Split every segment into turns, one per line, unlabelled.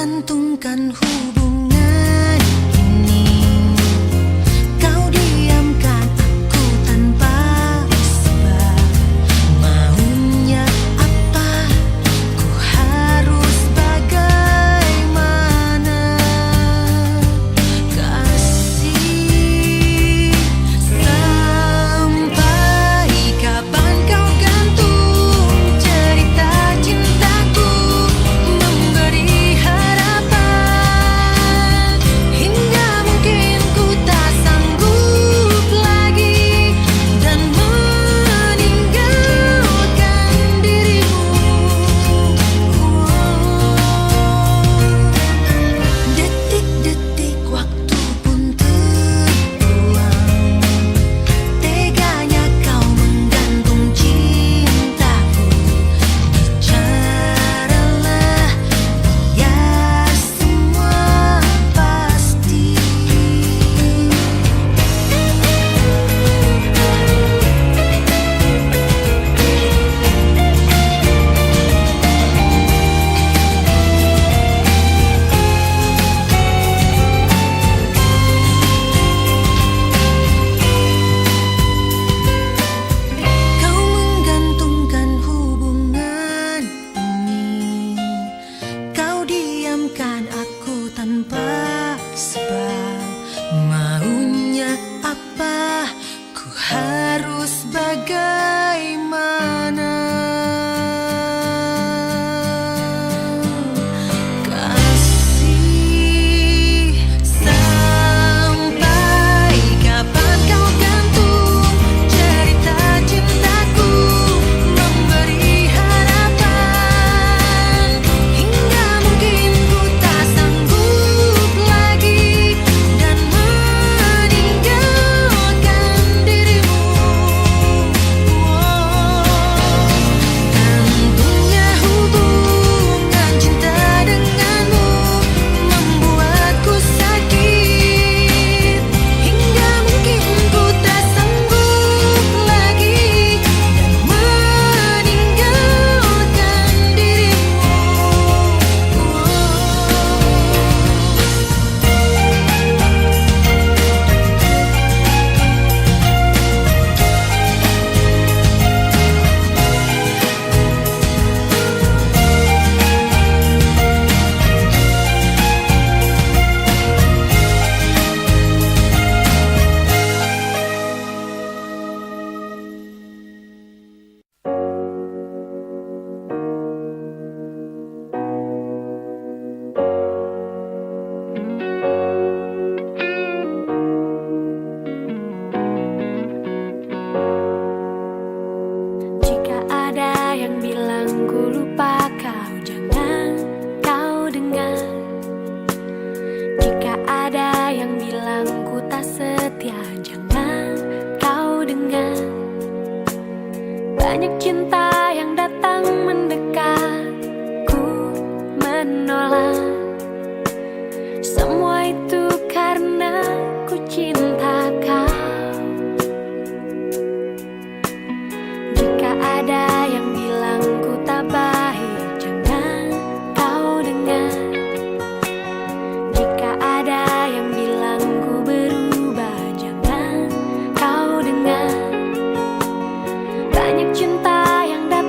menggantungkan hubungan ini. Kau diamkan aku tanpa sebab. Maunya apa? Ku harus bagaimana? Kasih, sampai kapan kau gantung cerita cintaku, memberi harapan hingga mungkin ku tak sanggup lagi dan meninggalkan dirimu. Detik-detik waktu pun terbuang, teganya kau menggantung cintaku. Bicaralah biar semua pasti. Kau menggantungkan hubungan ini. Kau diamkan aku tanpa sebab. Maunya apa? Ku harus bagaimana? Kasih, sampai kapan kau gantung cerita cintaku, memberi harapan hingga mungkin ku tak sanggup lagi dan meninggalkan dirimu. Gantungnya hubungan cinta denganmu membuatku sakit hingga mungkin ku tak sanggup lagi dan meninggalkan Jika ada yang bilang ku lupa kau, jangan kau dengar. Jika ada yang bilang ku tak setia, jangan kau dengar. Banyak cinta yang datang mendekat, ku menolak. Semua itu karena ku cinta kau. Jika ada yang bilang ku tak baik, jangan kau dengar. Jika ada yang bilang ku berubah, jangan kau dengar. Banyak cinta yang datang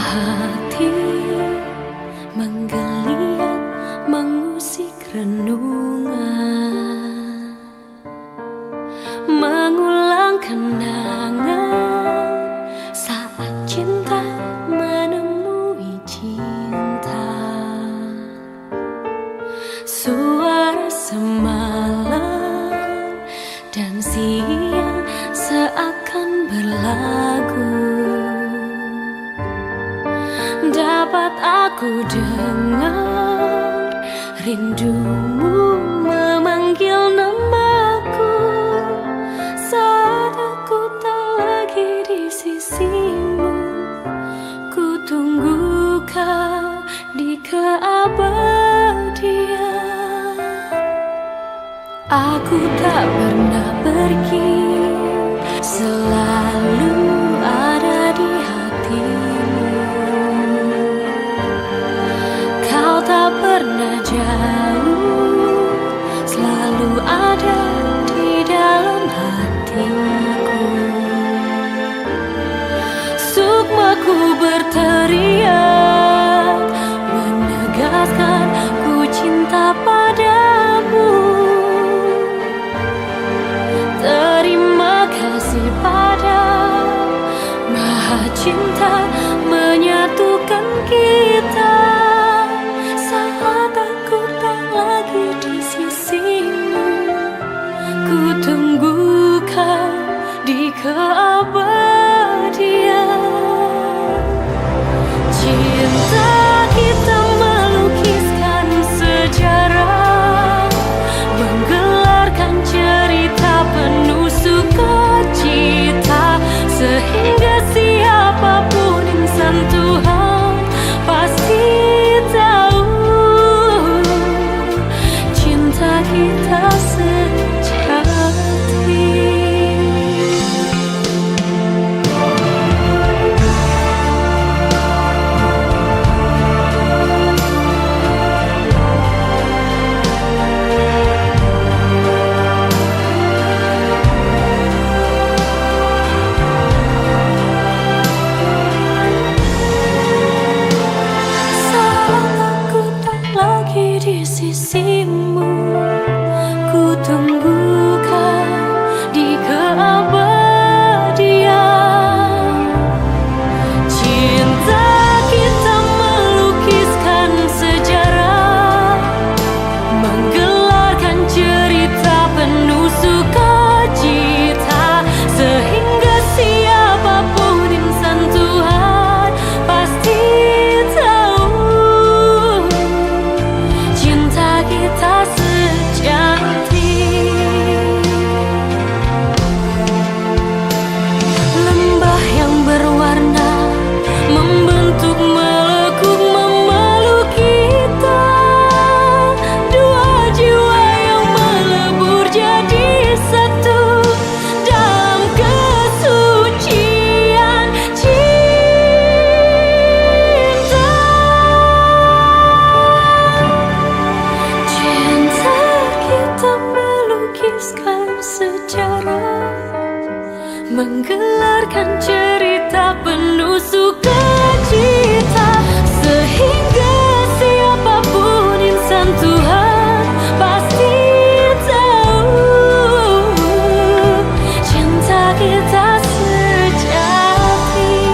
hati menggeliat mengusik renungan, mengulang kenangan saat cinta menemui cinta. Suara semalam dan siang seakan berlagu, dapat aku dengar rindumu memanggil namaku saat aku tak lagi di sisimu. Ku tunggu kau di keabadian. Aku tak pernah pergi, selalu ada di hatimu. Kau tak pernah jauh, selalu ada di dalam hatiku. Sukmaku berteriak, menegaskan ku cinta padamu. Terima kasih pada Maha Cinta menyatukan kita saat aku tak lagi di sisimu. Ku tunggu kau di keabadian. Cinta kita melukiskan sejarah, menggelarkan cerita penuh sukacita, sehingga siapapun insan Tuhan pasti tahu cinta kita sejati. Di sisimu, ku tunggu kau di keabadian. Cinta kita melukiskan sejarah, menggelarkan cerita penuh sukacita, sehingga siapapun insan Tuhan pasti kita sejati. Lembah yang berwarna membentuk melekuk memeluk kita, dua jiwa yang melebur jadi satu dalam kesucian cinta. Kita melukiskan sejarah, menggelarkan cerita penuh sukacita, sehingga siapapun insan Tuhan pasti tahu cinta kita sejati.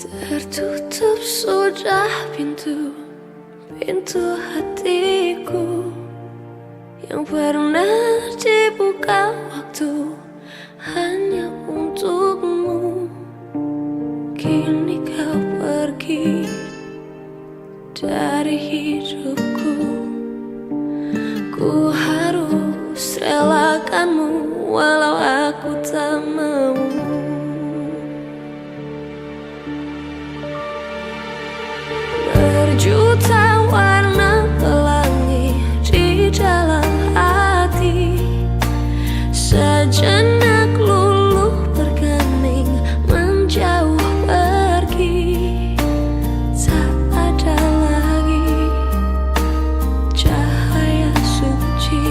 Tertutup sudah pintu hatiku yang pernah dibuka waktu hanya untukmu. Kini kau pergi dari hidupku. Ku harus relakanmu walau aku tak mau. Berjuta warna pelangi di dalam hati, sejenak luluh bergeming menjauh pergi. Tak ada lagi cahaya suci,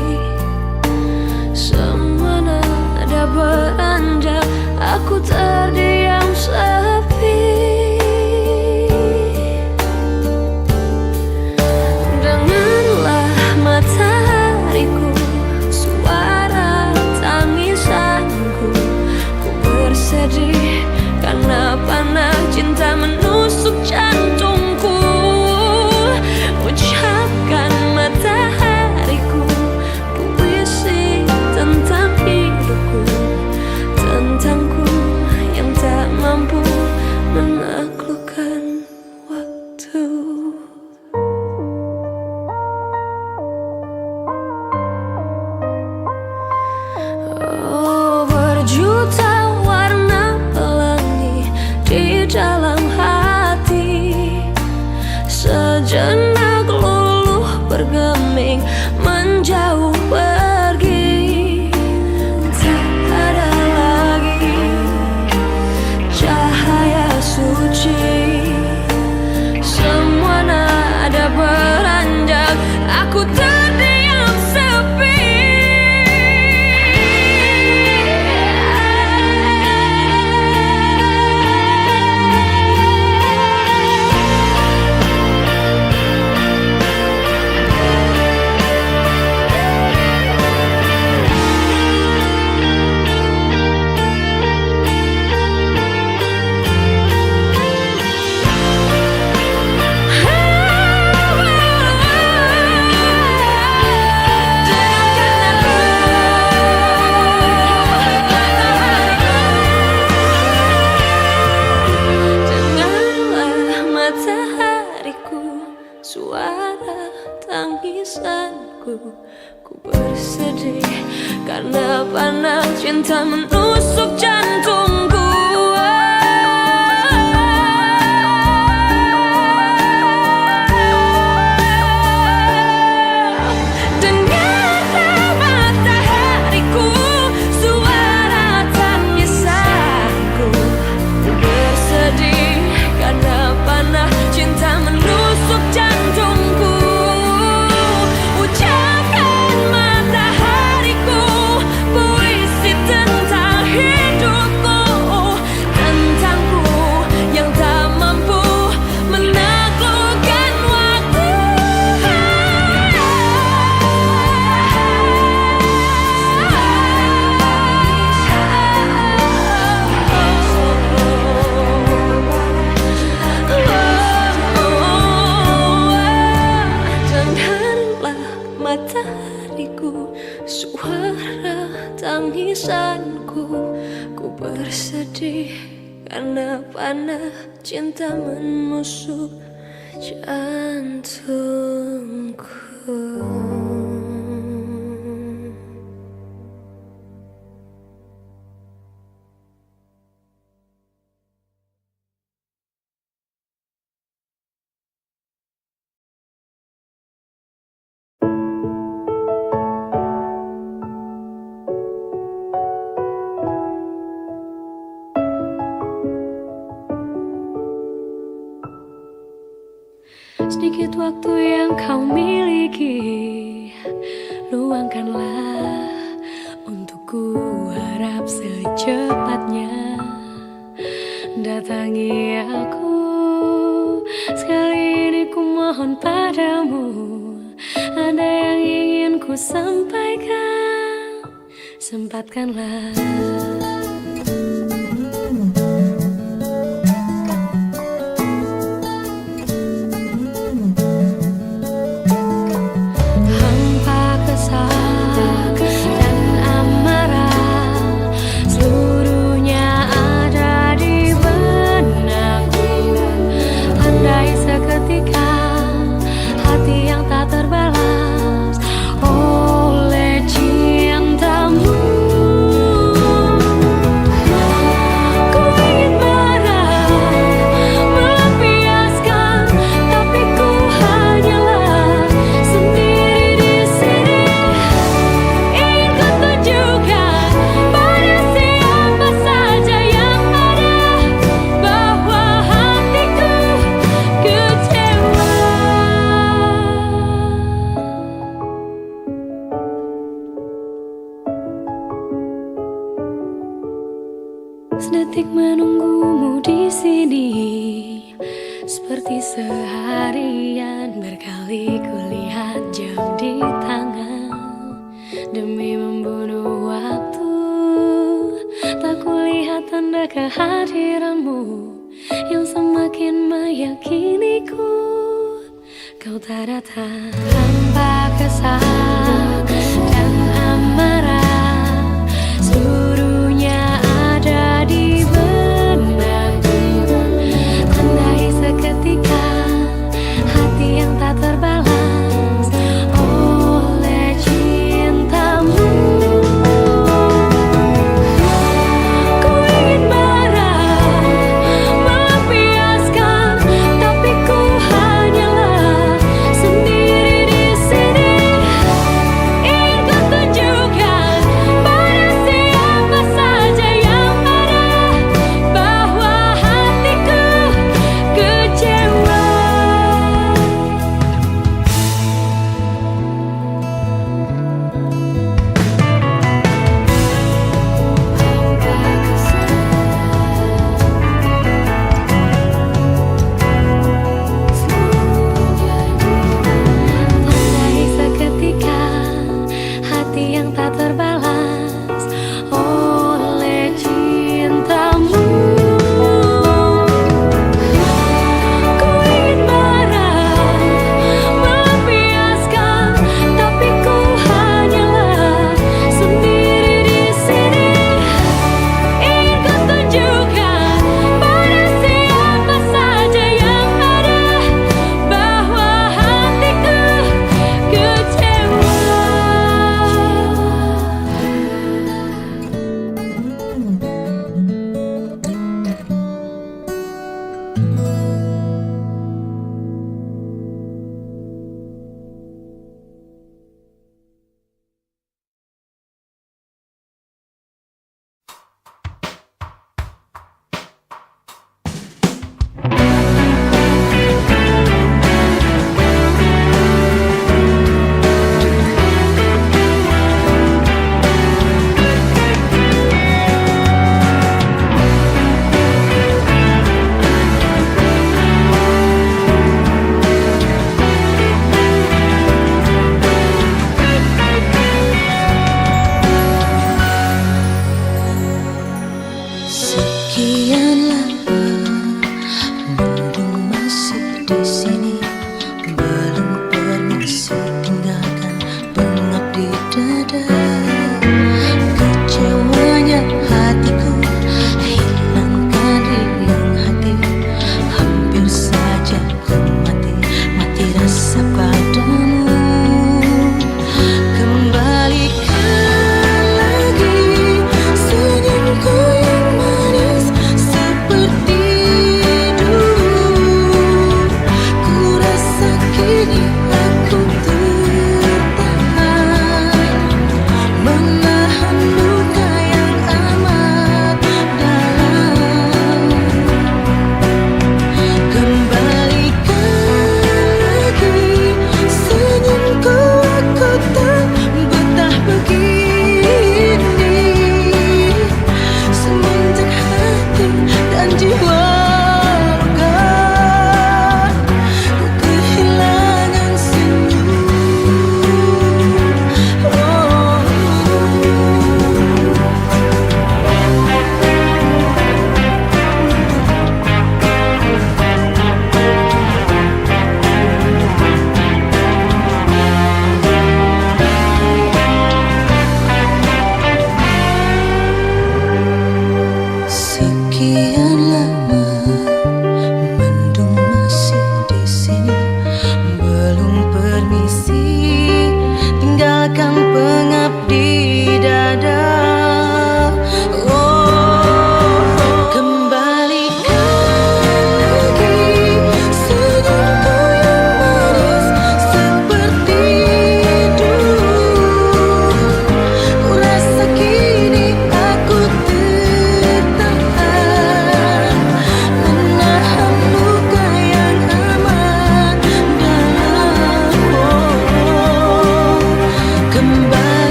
semua nada beranjak, aku terdiam sepi. Dengarlah matahariku, suara tangisanku. Ku bersedih karena panah cinta menusuk jantungku. Ucapkan matahariku puisi tentang hidupku, tentangku yang tak mampu menaklukkan waktu. Oh, berjuta warna pelangi di dalam hati, sejenak luluh bergeming menjauh pergi. Tak ada lagi cahaya suci, semua nada beranjak, aku terdiam sepi. Suara tangisanku, ku bersedih karena panah cinta menusuk jantungku. Dengarlah matahariku, suara tangisanku. Ku bersedih karena panah cinta menusuk jantungku. Ucapkan matahariku puisi tentang hidupku, tentangku yang tak mampu menaklukkan waktu. Dengarlah matahariku, suara tangisanku. Ku bersedih karena panah cinta menusuk jantungku. Sedikit waktu yang kau miliki, luangkanlah untukku. Harap secepatnya datangi aku. Sekali ini ku mohon padamu, ada yang ingin ku sampaikan, sempatkanlah. Hampa kesal dan amarah Meski seharian berkali kulihat jam di tangan, demi membunuh waktu, tak kulihat tanda kehadiranmu yang semakin meyakiniku kau tak datang. Tanpa kesal dan amarah, seluruhnya ada di benakku. Tandai seketika hati yang tak terbalas oleh cintamu. Ku ingin marah, melampiaskan, tapi ku hanyalah sendiri di sini.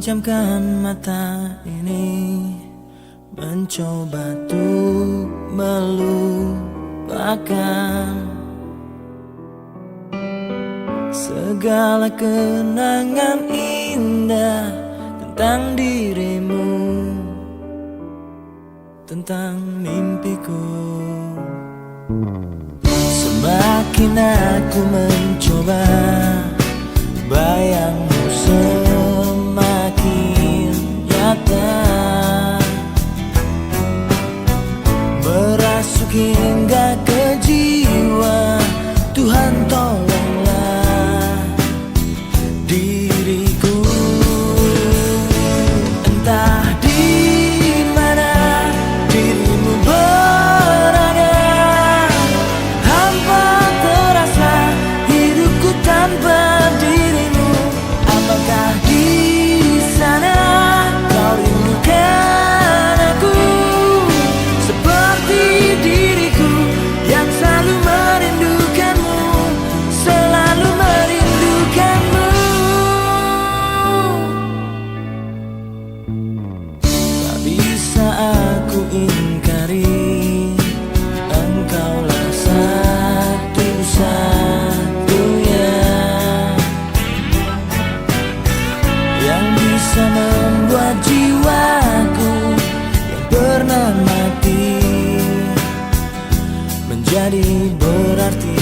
Memejamkan mata ini, mencoba tuh melupakan segala kenangan indah tentang dirimu, tentang mimpiku. Semakin aku mencoba, bayangmu semakin nyata, merasuk hingga ke jiwa. Tuhan tolonglah diriku. Entah di mana dirimu berada, hampa terasa hidupku tanpa dirimu. Apakah di sana kau rindukan aku seperti diriku yang selalu merindukanmu, selalu merindukanmu. Tak bisa aku ingkari, engkaulah satu-satunya yang bisa membuat jiwaku yang pernah mati menjadi berarti.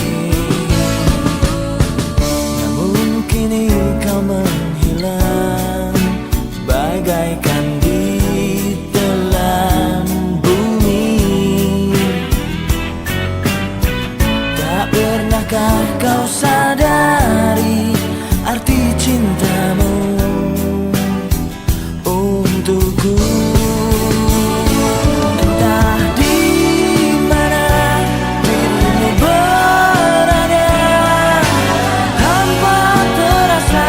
Namun kini kau menghilang bagaikan di telan bumi. Tak pernahkah kau sadari arti cintamu untukku? Entah di mana dirimu berada, hampa terasa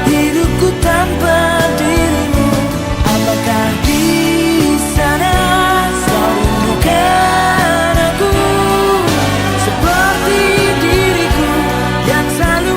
hidupku tanpa dirimu. Apakah di sana kau rindukan aku seperti diriku yang selalu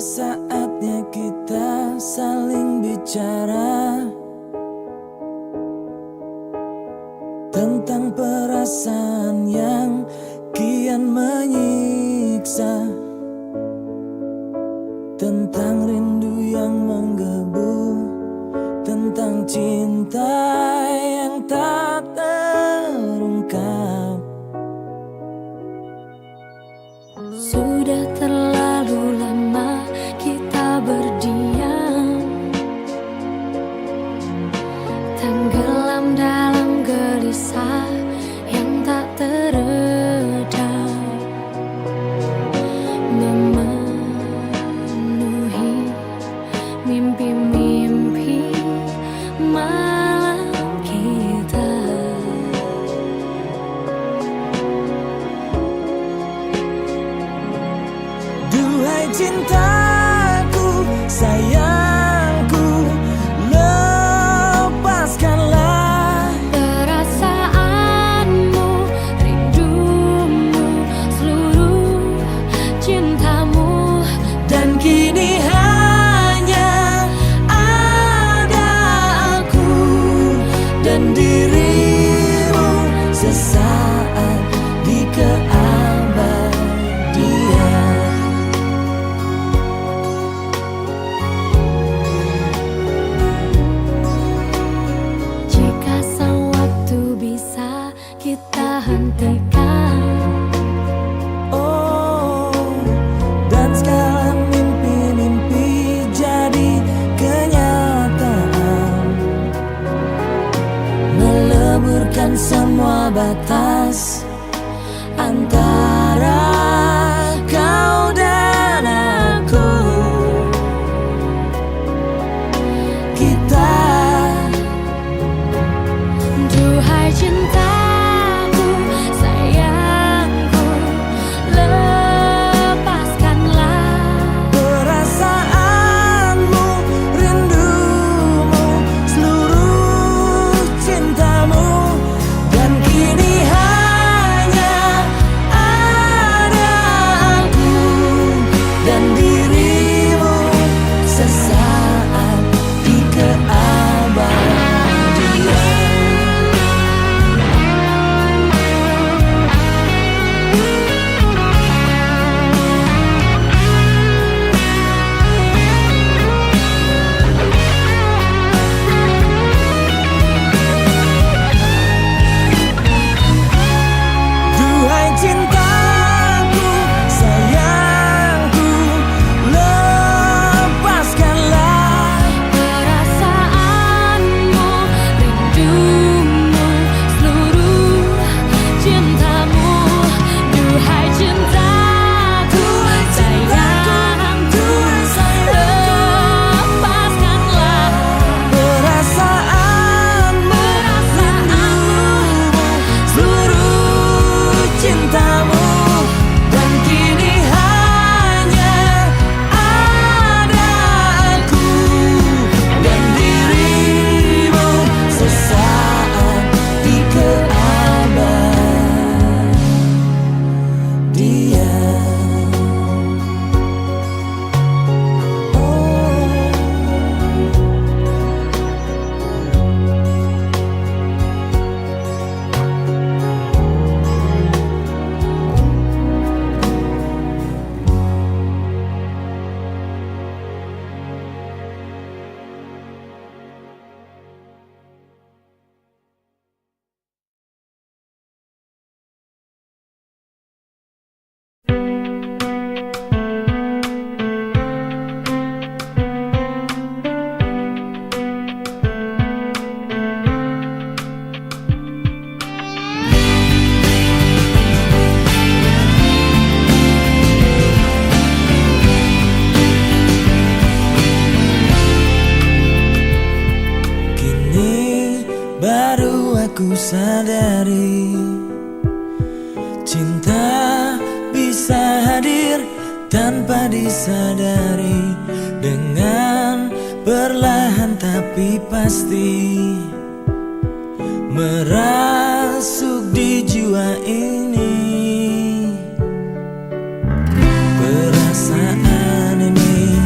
saatnya kita saling bicara tentang perasaan yang kian menyiksa, tentang rindu yang menggebu, tentang cinta yang tak terungkap.
Sudah terlalu lama kita berdiam, tenggelam dalam gelisah yang tak teredam, memenuhi mimpi-mimpi malam kita.
Duhai cintaku, sayangku, lepaskanlah
perasaanmu, rindumu, seluruh cintamu.
dan kini hanya ada aku dan dirimu sesaat di keabadian.
Jika sang waktu bisa kita hentikan,
Oh, dan sekarang mimpi-mimpi jadi kenyataan, meleburkan semua batas antara kau dan aku. Kita
duhai cintaku, sayangku, lepaskanlah
perasaanmu, rindumu, seluruh cintamu, dan kini hanya ada aku dan dirimu sesaat di keabadian. Duhai cintaku, sayangku, lepaskanlah
perasaanmu, rindumu, seluruh cintamu. Duhai cintaku, sayangku, lepaskanlah
perasaanmu, rindumu, seluruh cintamu, dan kini hanya ada aku dan dirimu sesaat di keabadian. Kini baru aku sadari, cinta bisa hadir tanpa disadari, dengan perlahan tapi pasti merasuk di jiwa ini. Perasaan ini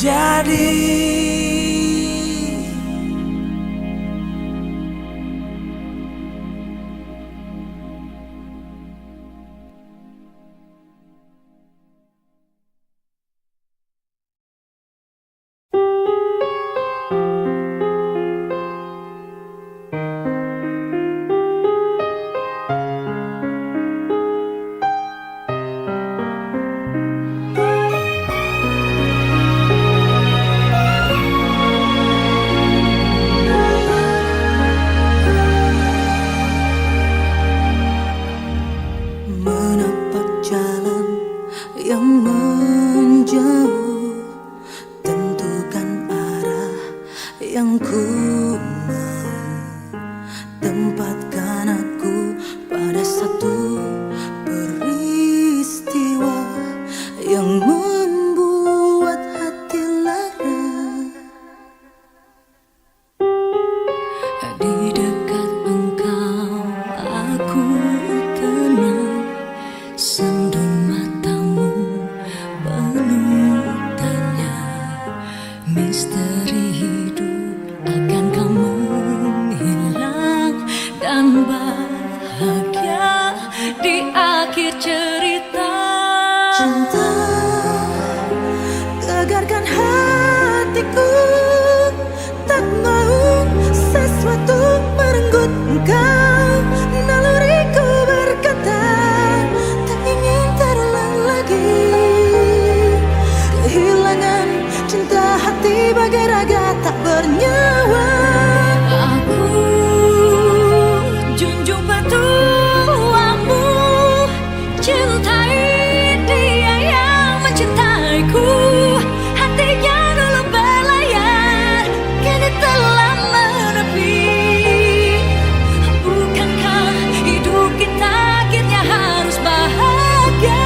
terjadi.
Menapak jalan yang menjauh, tentukan arah yang ku mau, tempatkan aku pada satu peristiwa yang membuat hati lara. Di dekat engkau aku tenang, sendu matamu penuh tanya, misteri hidup akan kamu hilang, dan bahagia di akhir cerita. Cinta gegarkan hatiku, tak mau sesuatu merenggut engkau. Naluriku berkata tak ingin terulang lagi. Kehilangan cinta hati bagai raga tak bernyawa. Aku junjung petuamu, cintai dia yang mencintaiku. Hatinya dulu berlayar, kini telah menepi. Bukankah hidup kita akhirnya harus bahagia?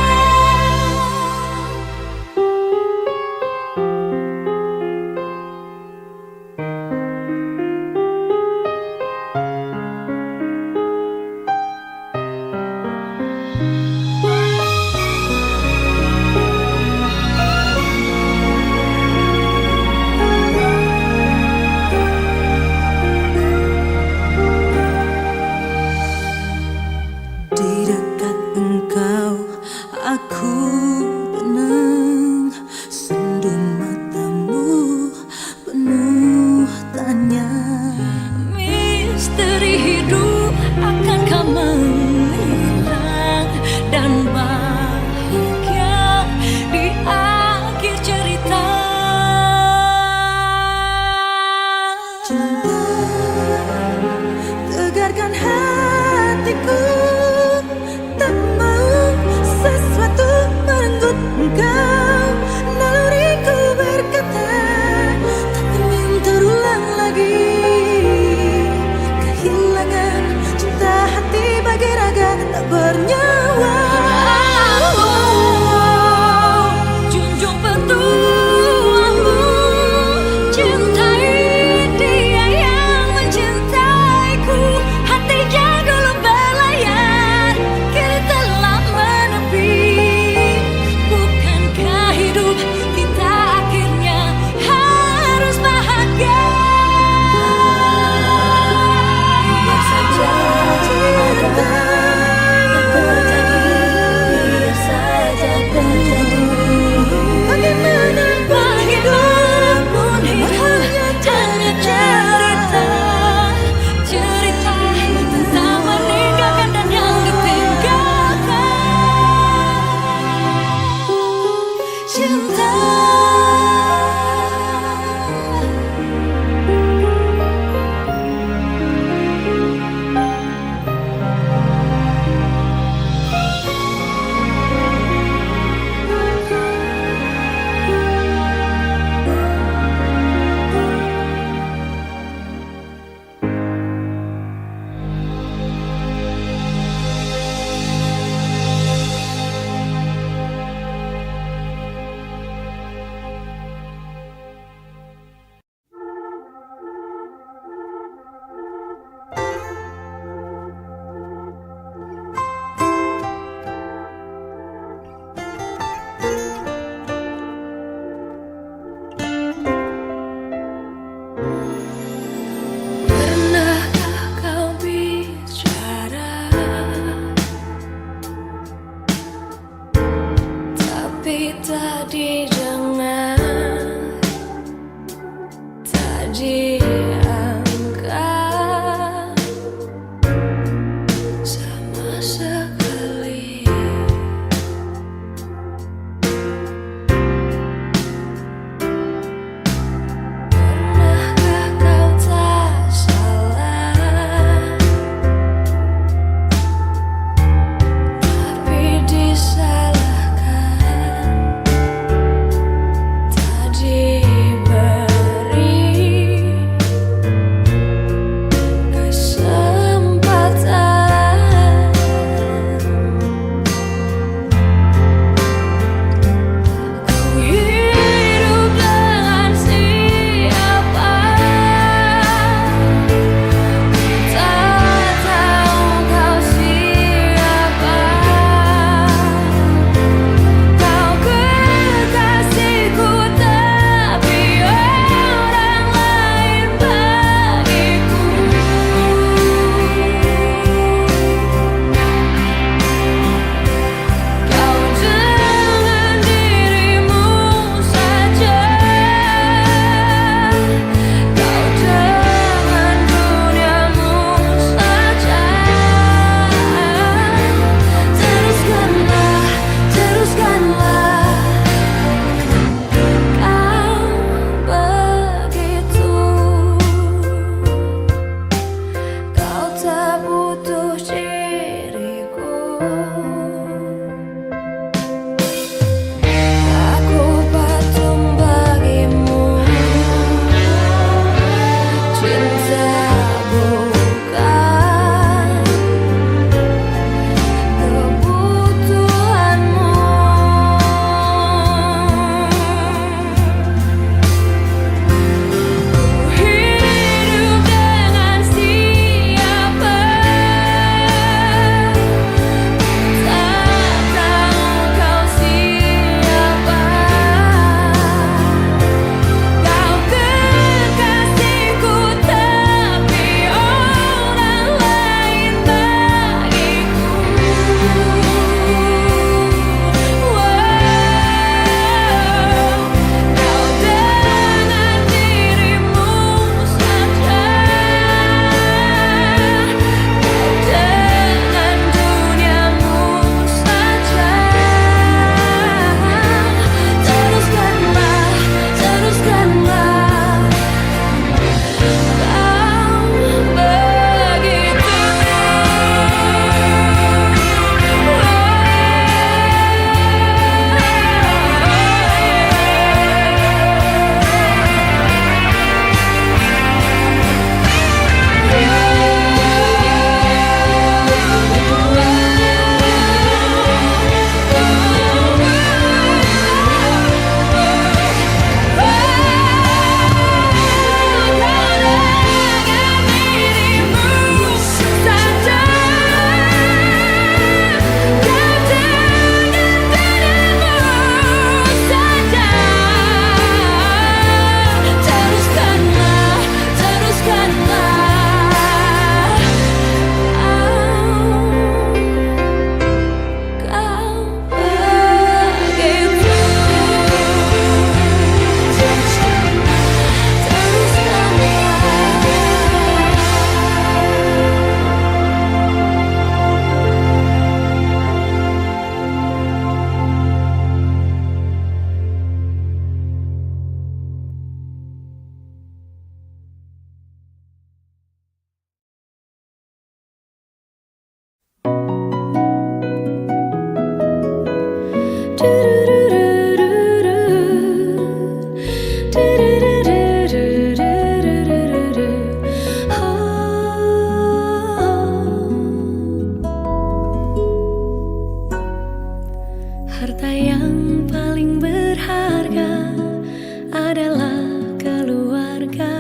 adalah keluarga,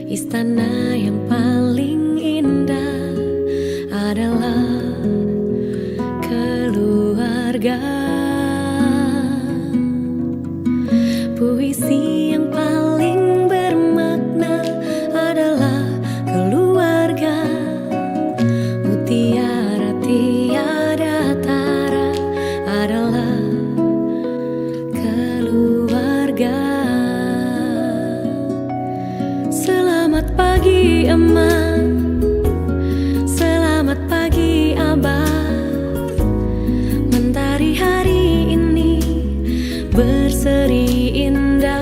istana yang paling indah adalah keluarga. Puisi yang paling bermakna adalah keluarga. Mutiara tiada tara adalah keluarga. Selamat pagi Emak, selamat pagi Abah. Mentari hari ini berseri indah.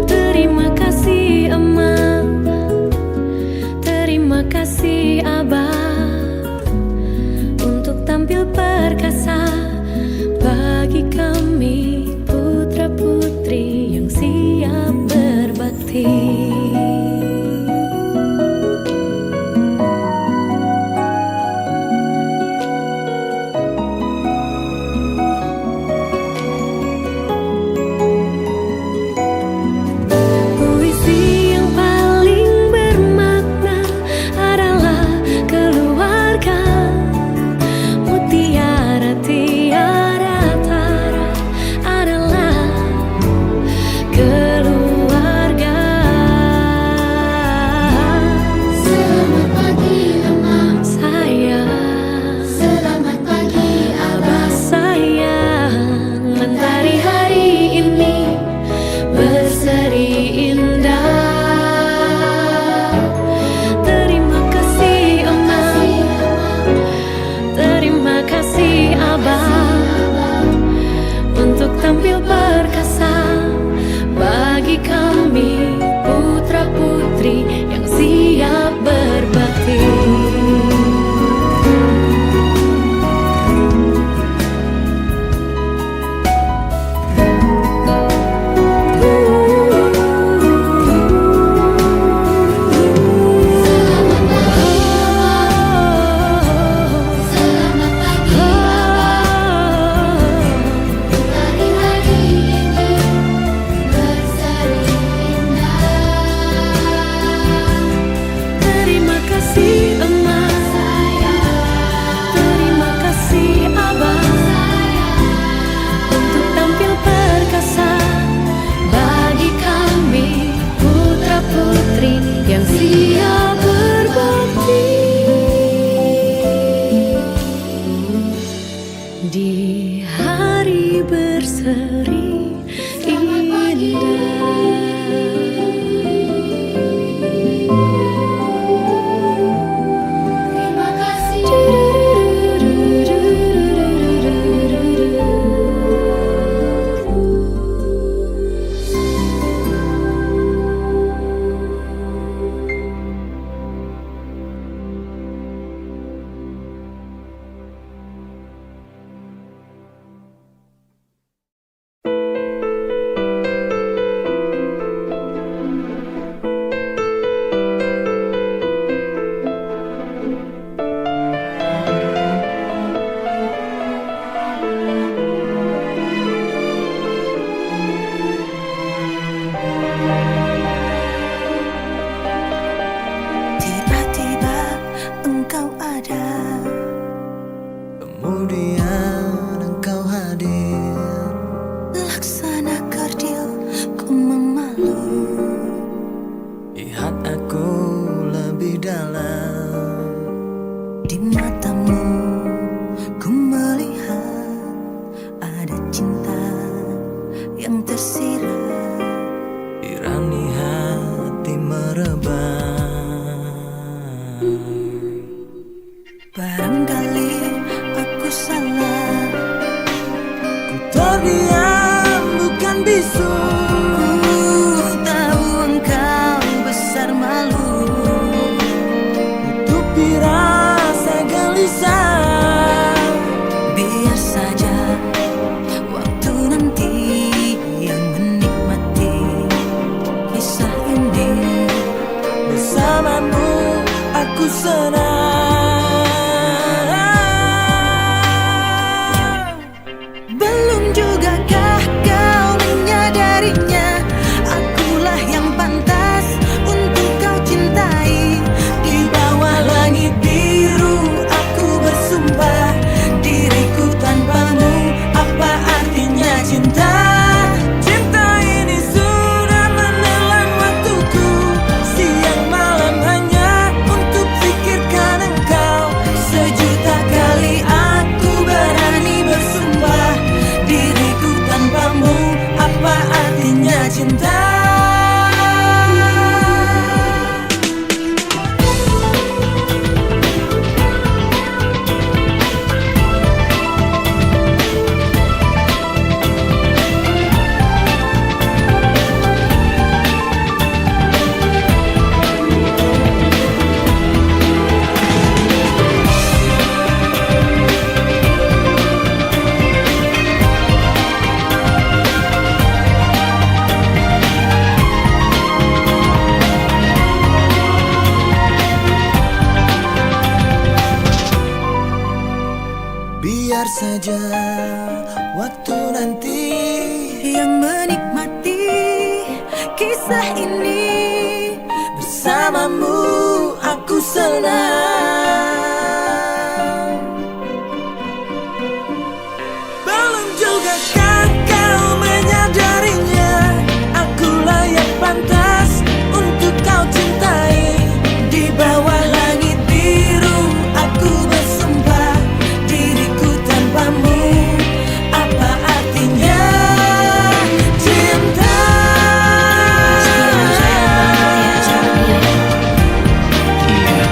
Terima kasih Emak, terima kasih Abah, untuk tampil perkasa bagi kami putra putri yang siap berbakti. Tampil perkasa bagi kami putra putri yang siap berbakti. Yang siap berbakti di hari berseri indah. Terima kasih.
Kemudian engkau hadir,
Laksana kerdil ku memalu.
lihat aku lebih dalam.
Di matamu ku melihat ada cinta yang tersirat.
Irani hati merebah.
Barangkali aku salah,
Ku terdiam bukan bisu.
ku tahu engkau besar malu.
Tutupi rasa gelisah.
Biar saja waktu nanti yang menikmati kisah ini.
cinta. Biar saja waktu nanti
yang menikmati kisah ini.
bersamamu aku senang. Belum juga kan kau menyadarinya, aku layak pantas untuk kau cintai. Di bawah langit biru aku bersumpah, diriku tanpamu apa artinya cinta.
Sekian saya banget ya sama dia.
Iya,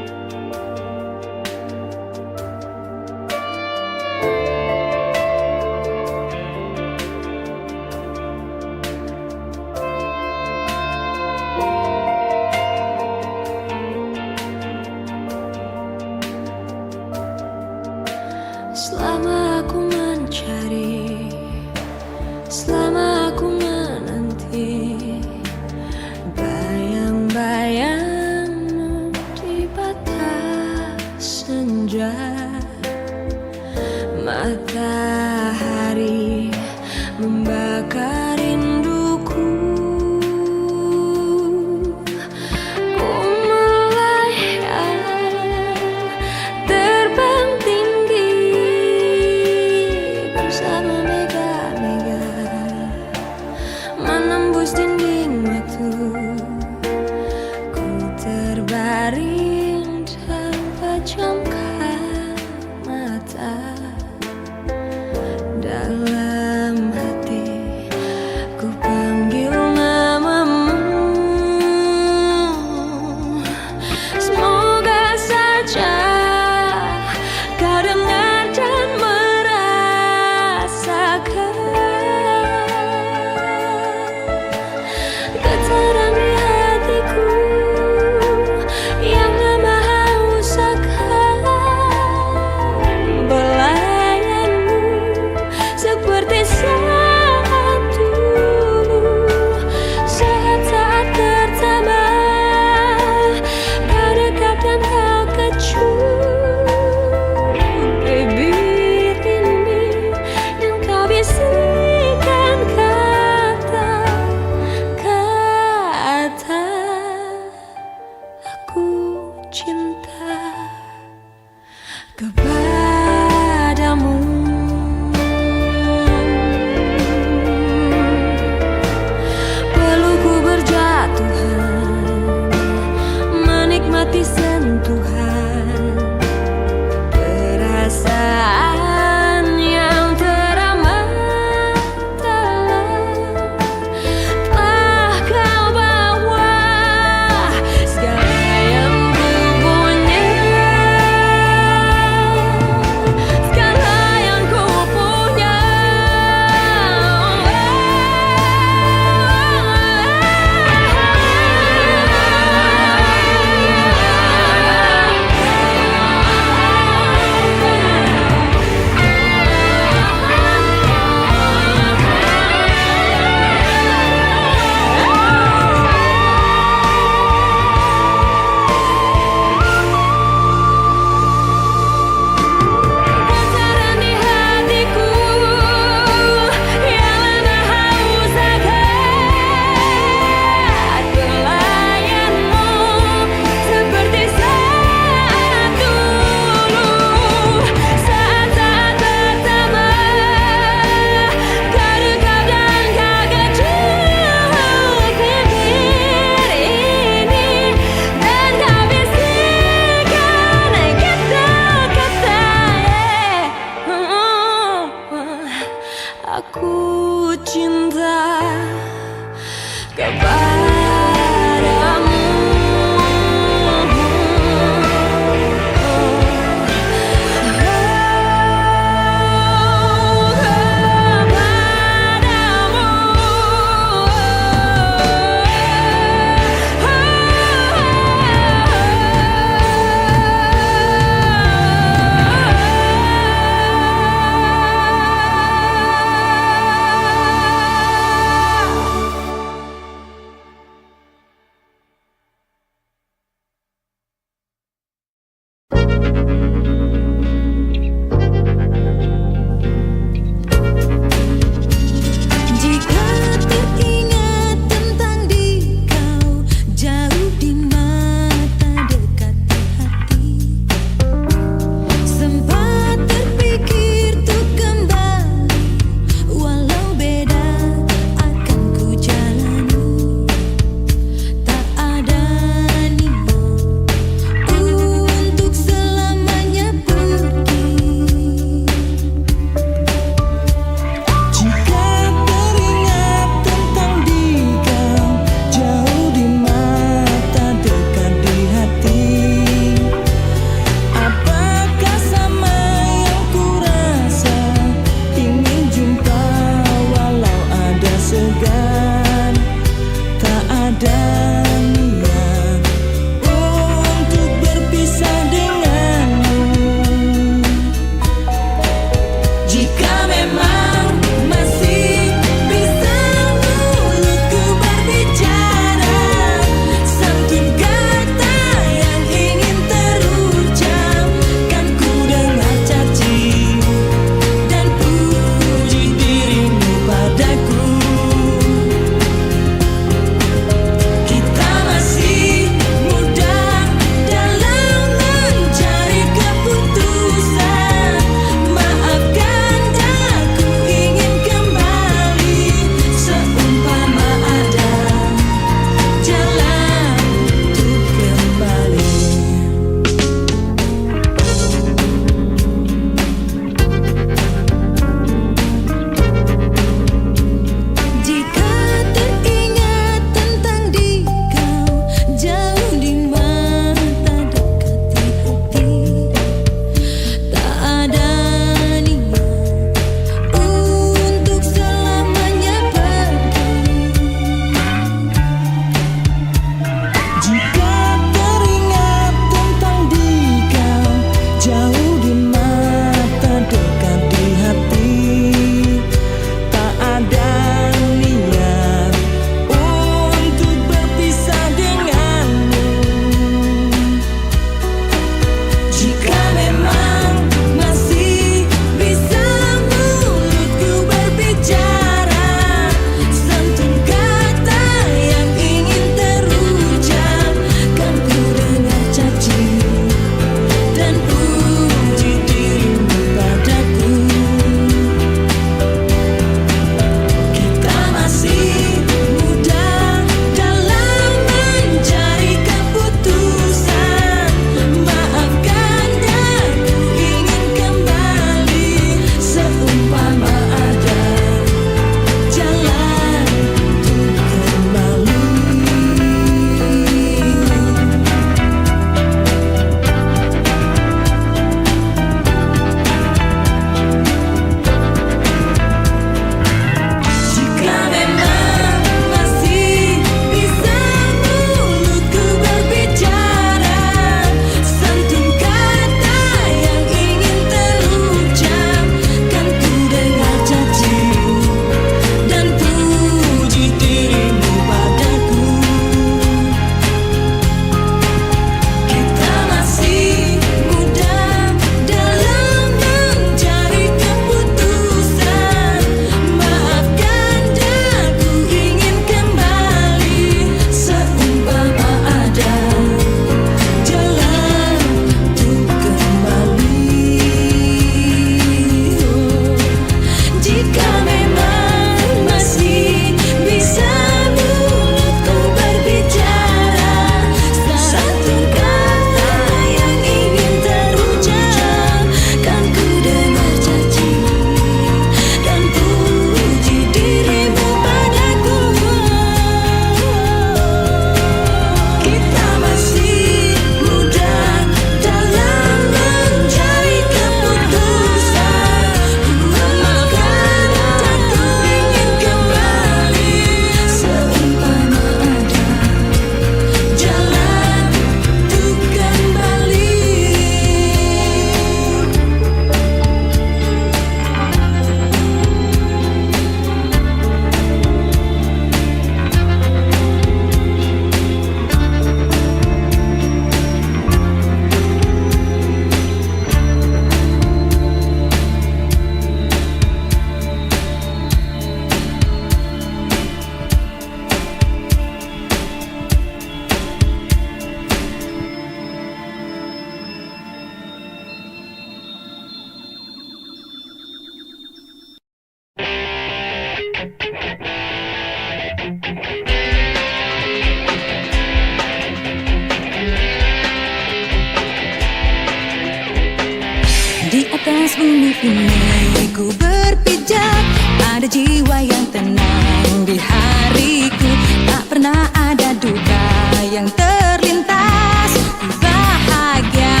atas bumi ini ku berpijak, ada jiwa yang tenang di hariku. Tak pernah ada duka yang terlintas, ku bahagia.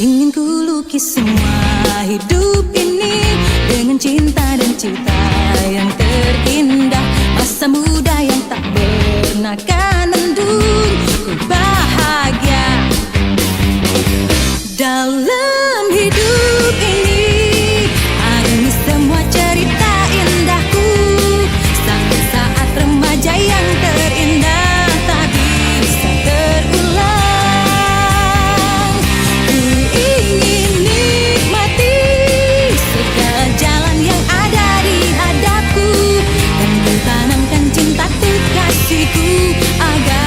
Ingin ku lukis semua hidup ini dengan cinta dan cita yang terindah. Masa muda yang tak pernah kan endun, ku bahagia. Dalam hidup ini harumi semua cerita indahku. Sampai saat remaja yang terindah tak bisa terulang. Ku ingin nikmati segala jalan yang ada di hadapku, dan ku tanamkan cintaku kasihku agar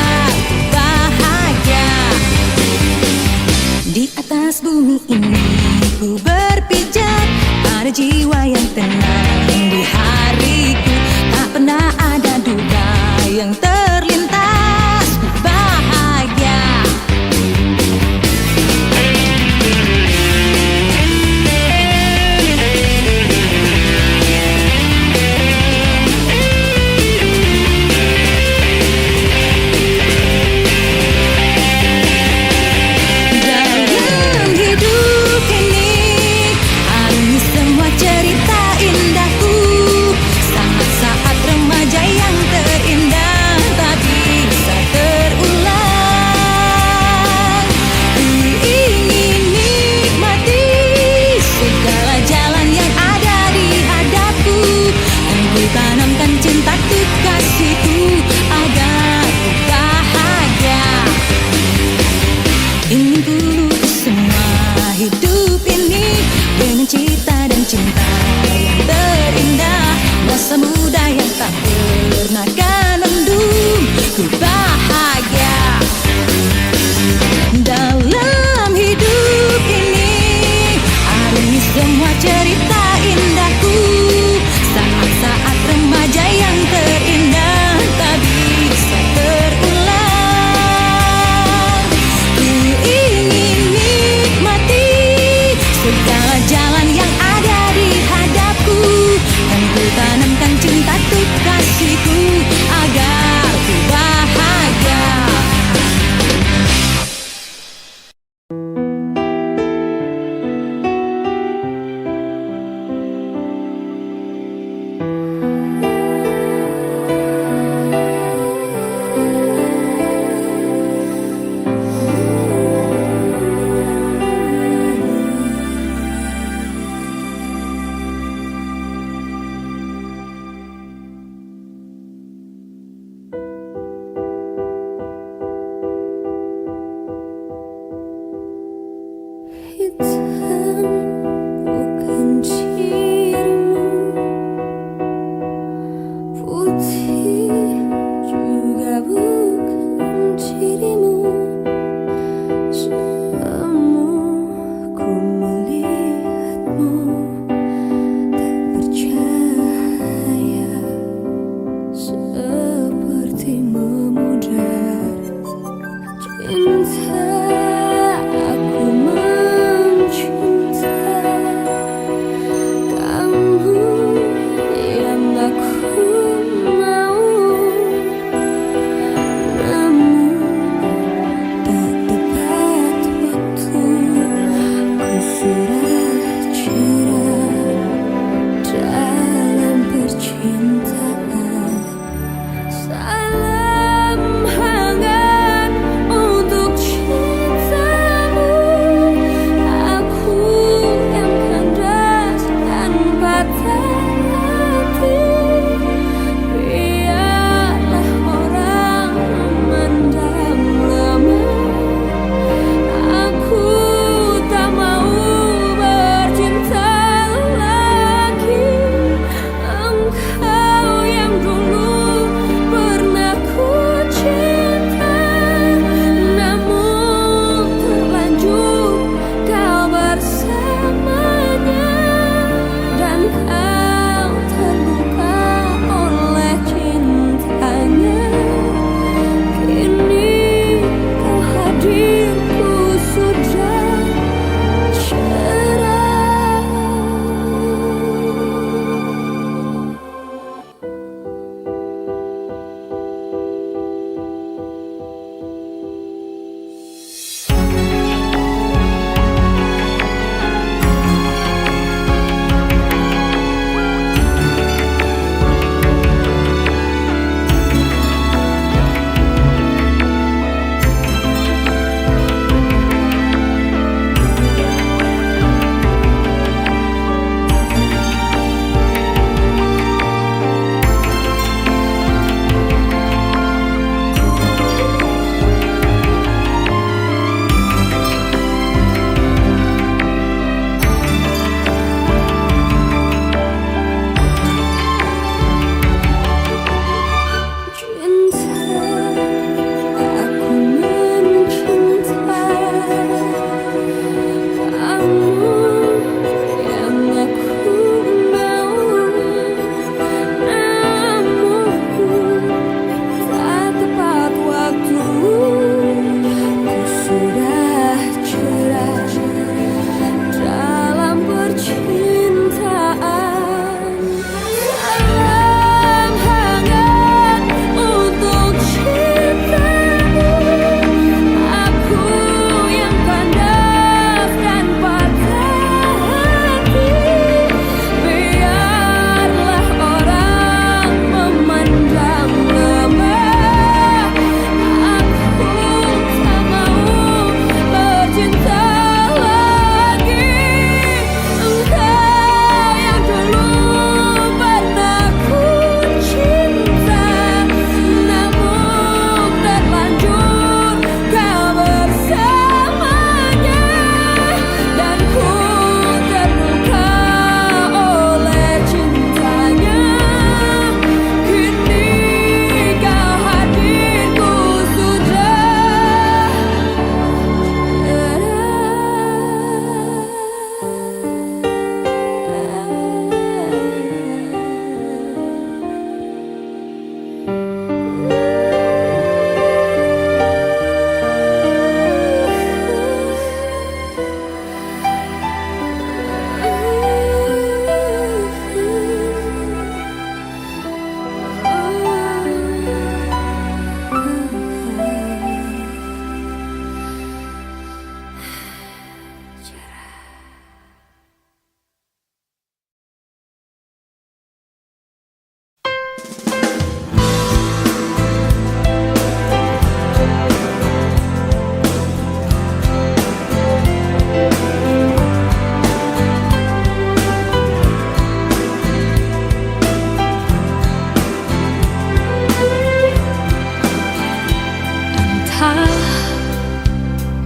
Entah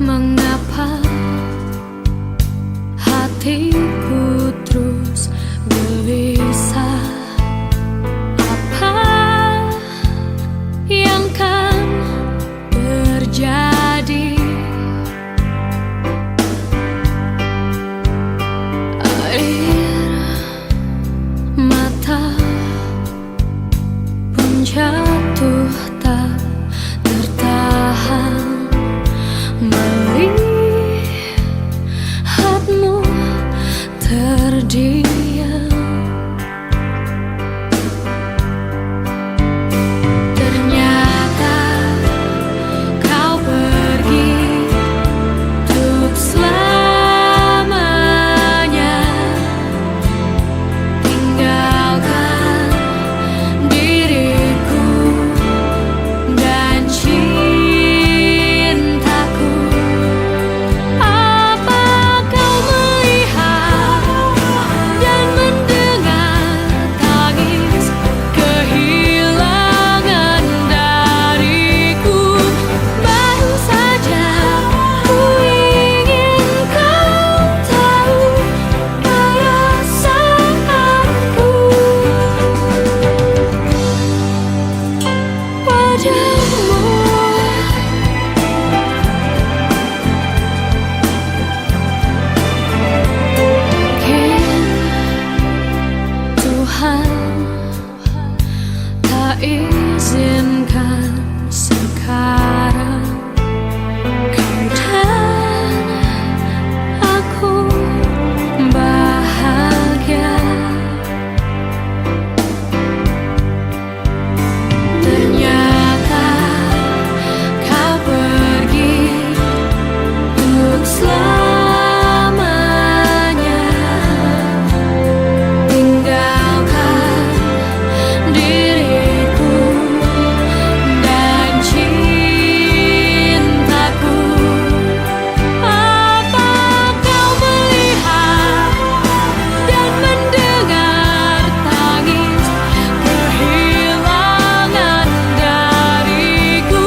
mengapa hatiku terus gelisah. Apa yang kan terjadi? Air mata pun jatuh tak tertahan melihatmu terdiam. Ternyata kau pergi untuk selamanya, tinggalkan diriku dan cintaku. Apa kau melihat dan mendengar tangis kehilangan dariku? Baru saja ku ingin kau tahu perasaanku padamu. Mungkin Tuhan tak izinkan sekarang kau dan aku bahagia. Ternyata kau pergi untuk selamanya, tinggalkan diriku dan cintaku. Apa kau melihat dan mendengar tangis kehilangan dariku?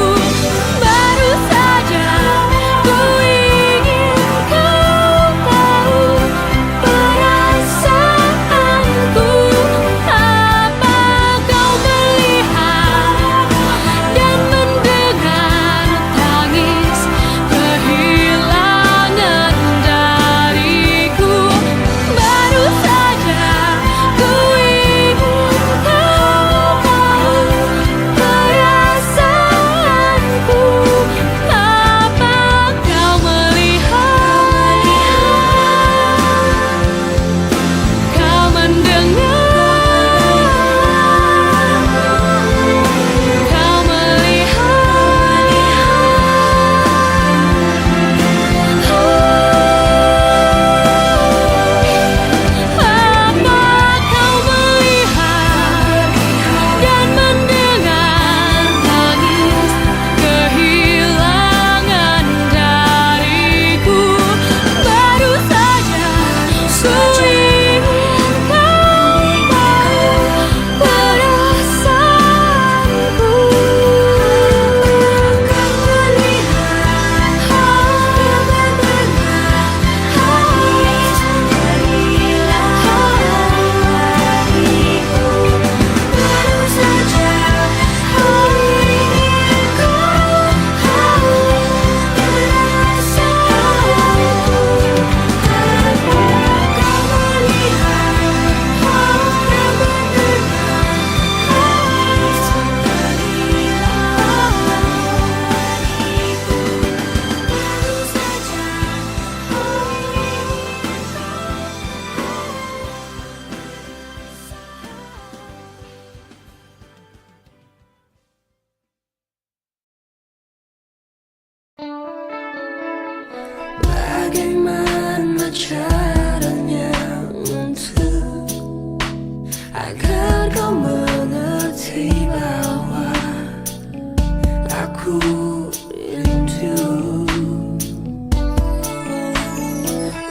Baru saja ku ingin kau tahu perasaanku. Apa kau melihat dan mendengar tangis kehilangan dariku? Baru saja ku ingin kau tahu perasaanku. Apa kau melihat, kau mendengar, kau melihat? Apa kau melihat dan mendengar tangis kehilangan dariku? Baru saja ku ingin kau tahu perasaanku. Kau melihat dan mendengar tangis kehilangan dariku. Baru saja ku ingin kau tahu perasaanku. Kau melihat dan mendengar tangis kehilangan dariku. Baru saja ku
Bagaimana caranya untuk agar kau mengerti bahwa aku rindu?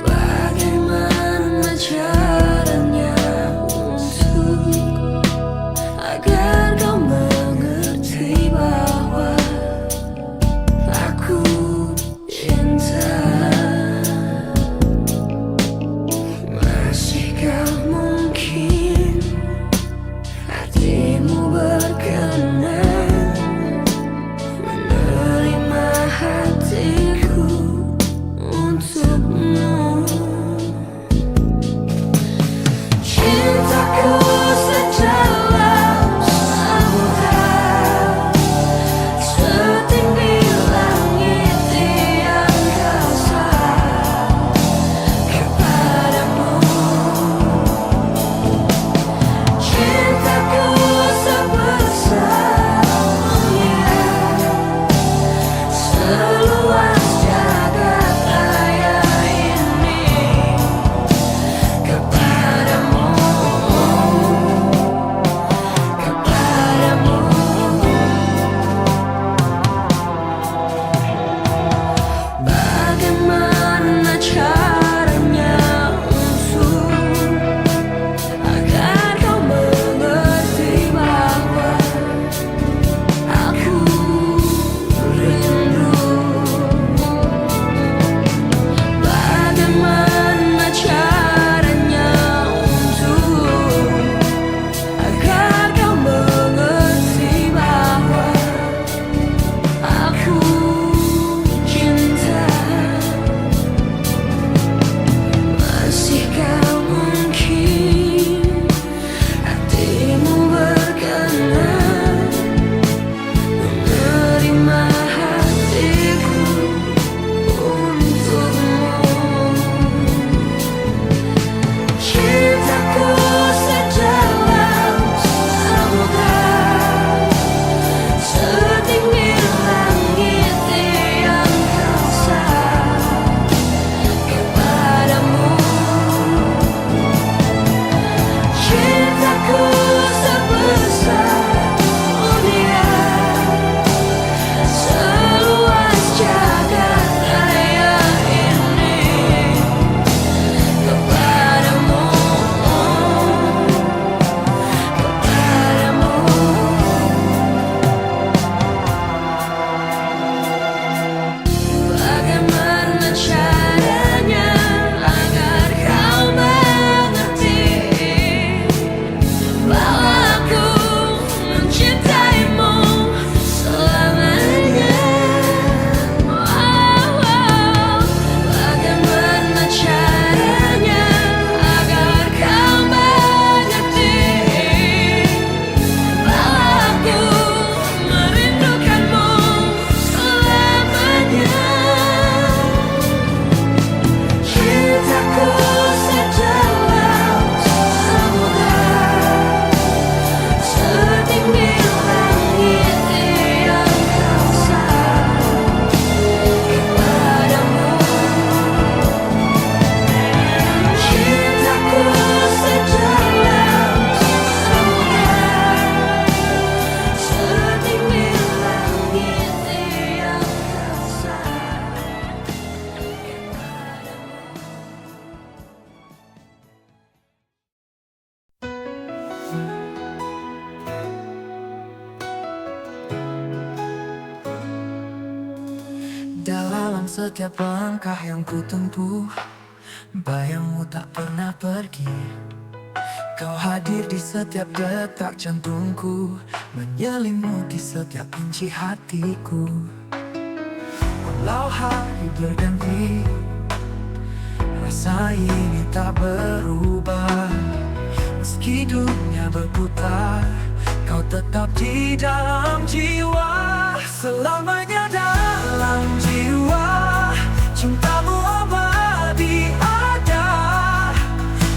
Bagaimana caranya untuk agar kau mengerti bahwa dalam setiap langkah yang ku tempuh. Bayangmu tak pernah pergi. Kau hadir di setiap detak jantungku, menyelimuti setiap inci hatiku. Walau hari berganti, rasa ini tak berubah. Meski dunia berputar, kau tetap di dalam jiwa. Selamanya dalam jiwa, cintamu abadi ada,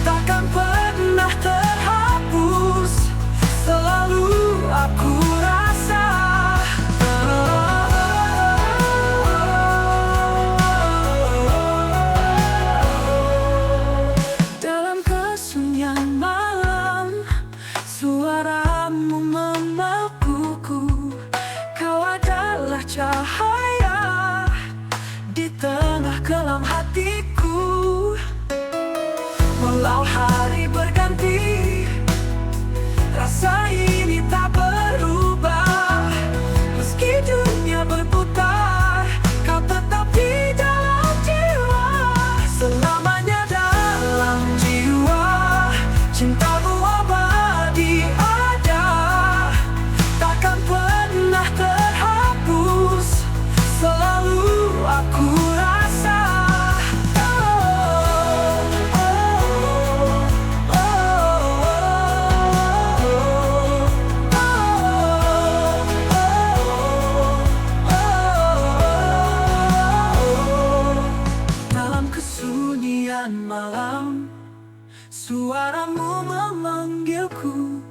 takkan pernah terhapus, selalu aku rasa. Dalam kesunyian malam, suaramu memelukku. Kau adalah cahaya di tengah kelam hatiku. Walau hari berganti, rasa ini tak berubah. Meski dunia berputar, kau tetap di dalam jiwa. Selamanya dalam jiwa, cintamu abadi ada, takkan pernah terhapus, selalu aku rasa. Dalam kesunyian malam, suaramu memanggilku.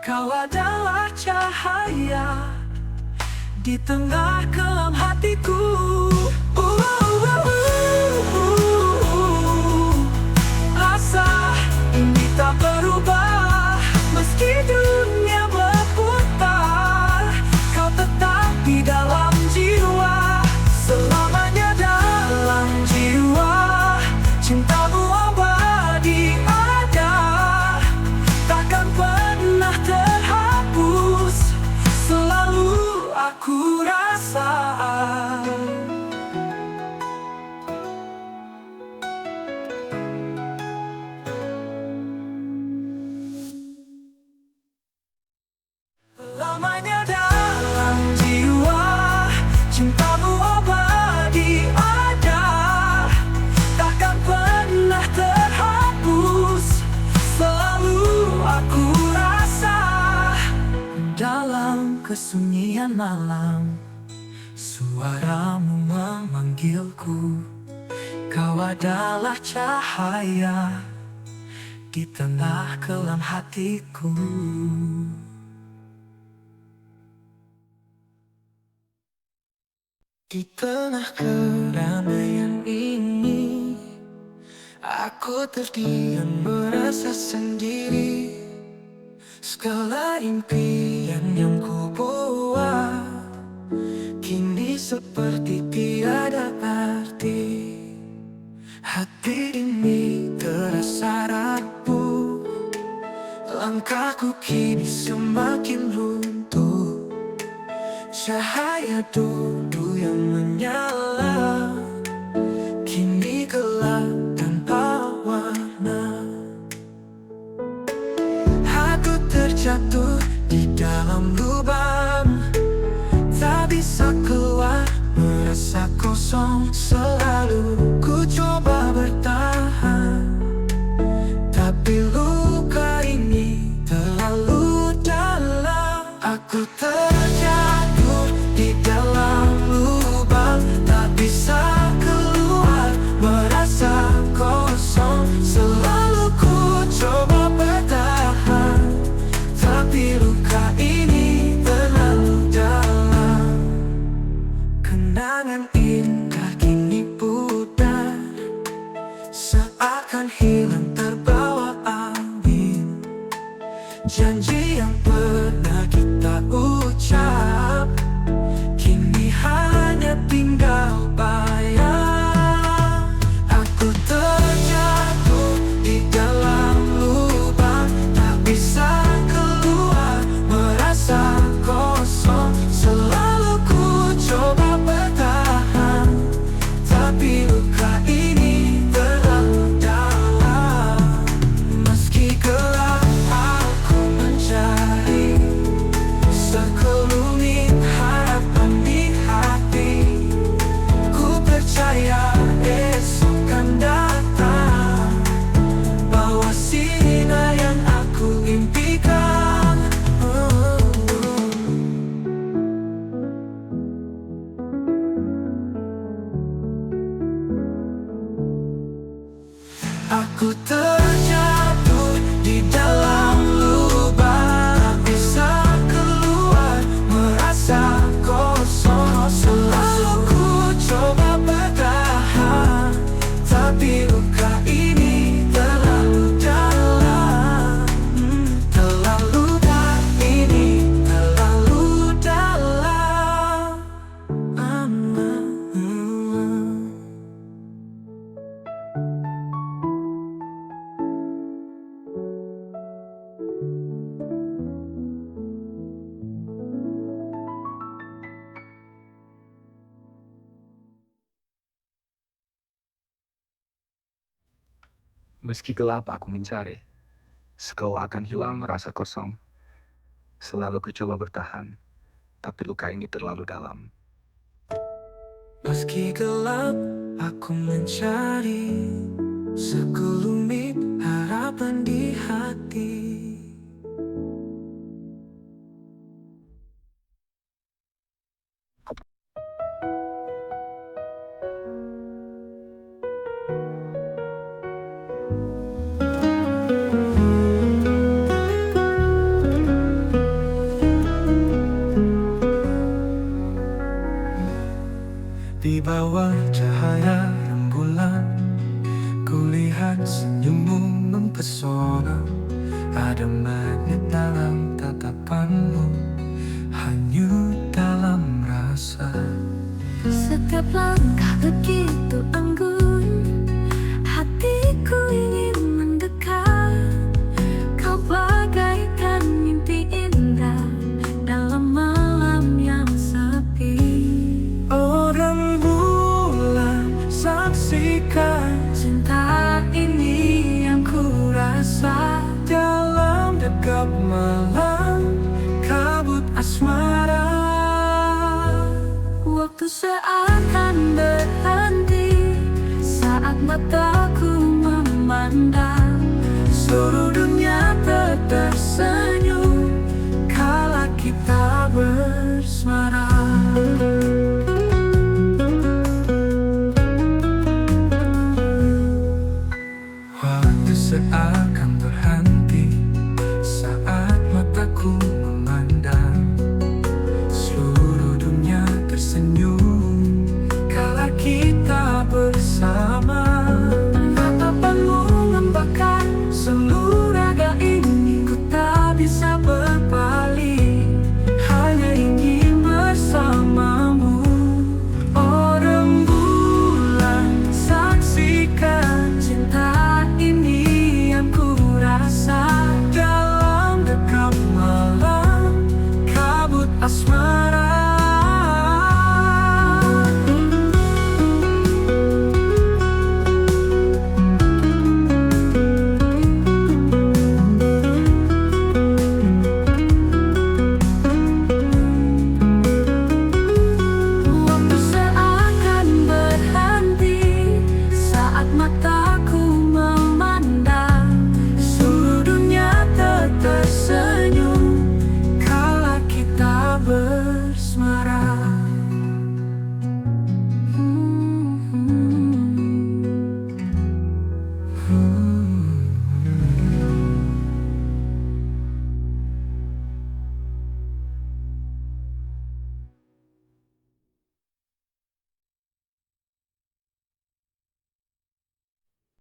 Kau adalah cahaya di tengah kelam hatiku. Rasa ini tak berubah, meski dunia berputar, kau tetap di dalam jiwa. Selamanya dalam jiwa, cintamu abadi ada, takkan pernah terhapus, selalu aku rasa. Lamanya dalam jiwa, cintamu abadi ada, takkan pernah terhapus, selalu aku rasa. Dalam kesunyian malam, suaramu memanggilku. Kau adalah cahaya di tengah kelam hatiku. Di tengah keramaian ini, aku terdiam merasa sendiri. Segala impian yang ku buat kini seperti tiada arti. Hati ini terasa rapuh, langkahku kini semakin runtuh. Cahaya dulu yang menyala kini gelap tanpa warna. Aku terjatuh di dalam lubang, tak bisa keluar, merasa kosong selalu. Ku coba bertahan, tapi luka ini terlalu dalam. Aku terjatuh di dalam lubang, tak bisa keluar, merasa kosong selalu. Ku coba bertahan, tapi luka ini terlalu dalam. Kenangan indah kini pudar, seakan hilang terbawa angin. Janji yang pernah kita ucap kini hanya tinggal bayang. Aku terjatuh di dalam lubang, tak bisa keluar, merasa kosong selalu. Ku coba bertahan, Ku terjatuh di dalam lubang, tak bisa keluar, merasa kosong. Selalu ku coba bertahan, tapi luka ini terlalu dalam. Terlalu dalam, ini terlalu dalam.
Meski gelap aku mencari, segala akan hilang rasa kosong. Selalu ku coba bertahan, tapi luka ini terlalu dalam.
Meski gelap aku mencari sekelumit harapan di hati. Di bawah cahaya rembulan, kulihat senyummu mempesona. Ada magnet dalam tatapanmu, hanyut dalam rasa.
Setiap langkah begitu anggun, hatiku ingin mendekat. Kau bagaikan mimpi indah dalam malam yang sepi.
Oh rembulan, saksikan
Cinta ini yang ku rasa
dalam dekap malam, kabut asmara.
Waktu seakan berhenti saat mataku memandang.
Seluruh dunia tersenyum.